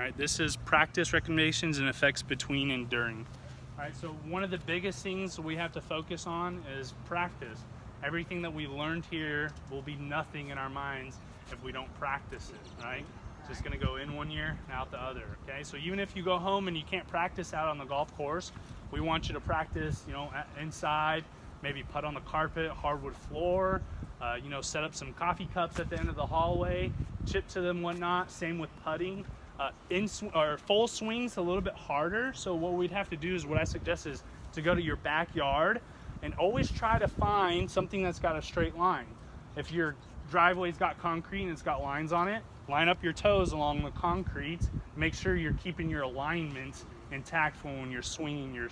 All right, this is practice recommendations and effects between and during. All right, so one of the biggest things we have to focus on is practice. Everything that we learned here will be nothing in our minds if we don't practice it, right? It's just gonna go in one ear and out the other, okay? So even if you go home and you can't practice out on the golf course, we want you to practice, inside, maybe putt on the carpet, hardwood floor, set up some coffee cups at the end of the hallway, chip to them, whatnot. Same with putting. Full swings a little bit harder. So what we'd have to do is, what I suggest is to go to your backyard and always try to find something that's got a straight line. If your driveway's got concrete and it's got lines on it, line up your toes along the concrete. Make sure you're keeping your alignment intact when you're swinging your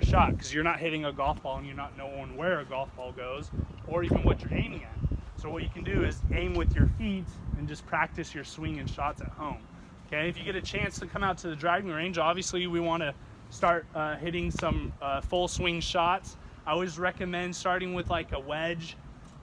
shot, because you're not hitting a golf ball and you're not knowing where a golf ball goes or even what you're aiming at. So what you can do is aim with your feet and just practice your swing and shots at home. Okay, if you get a chance to come out to the driving range, obviously we want to start hitting some full swing shots. I always recommend starting with like a wedge,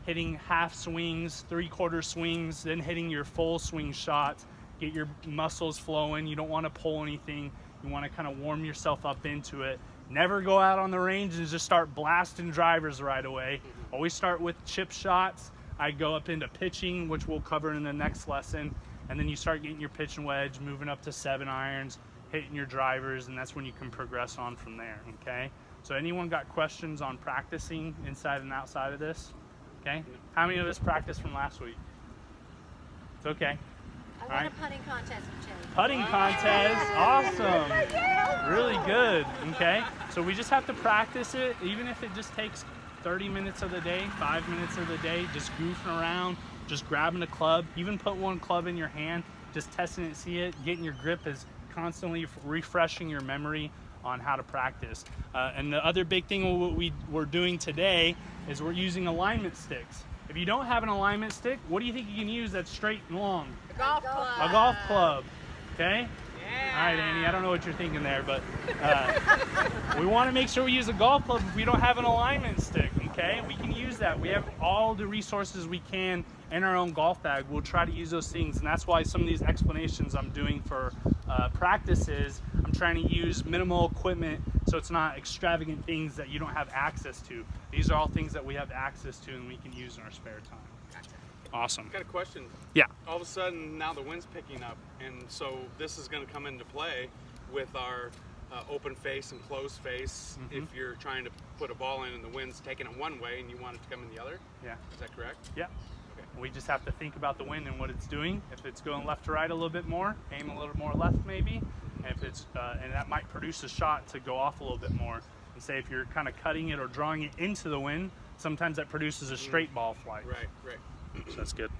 hitting half swings, 3/4 swings, then hitting your full swing shots. Get your muscles flowing. You don't want to pull anything. You want to kind of warm yourself up into it. Never go out on the range and just start blasting drivers right away. Always start with chip shots. I go up into pitching, which we'll cover in the next lesson. And then you start getting your pitch and wedge, moving up to 7-irons, hitting your drivers, and that's when you can progress on from there, okay? So anyone got questions on practicing inside and outside of this? Okay? How many of us practiced from last week? It's okay. I won a putting contest with Jay. Putting contest, awesome. Really good, okay? So we just have to practice it, even if it just takes 30 minutes of the day, 5 minutes of the day, just goofing around, just grabbing a club, even put one club in your hand, just testing it, see it, getting your grip is constantly refreshing your memory on how to practice. And the other big thing we're doing today is we're using alignment sticks. If you don't have an alignment stick, what do you think you can use that's straight and long? A golf club. A golf club, okay? Yeah. All right, Andy, I don't know what you're thinking there, but we want to make sure we use a golf club if we don't have an alignment stick, okay? We can use that. We have all the resources we can in our own golf bag. We'll try to use those things, and that's why some of these explanations I'm doing for practices, I'm trying to use minimal equipment so it's not extravagant things that you don't have access to. These are all things that we have access to and we can use in our spare time. Awesome. I've got a question. Yeah. All of a sudden now the wind's picking up, and so this is going to come into play with our open face and closed face. If you're trying to put a ball in and the wind's taking it one way and you want it to come in the other. Yeah. Is that correct? Yeah. Okay. We just have to think about the wind and what it's doing. If it's going left to right a little bit more, aim a little more left maybe. And if it's and that might produce a shot to go off a little bit more. And say if you're kind of cutting it or drawing it into the wind, sometimes that produces a straight ball flight. Right, right. So that's good.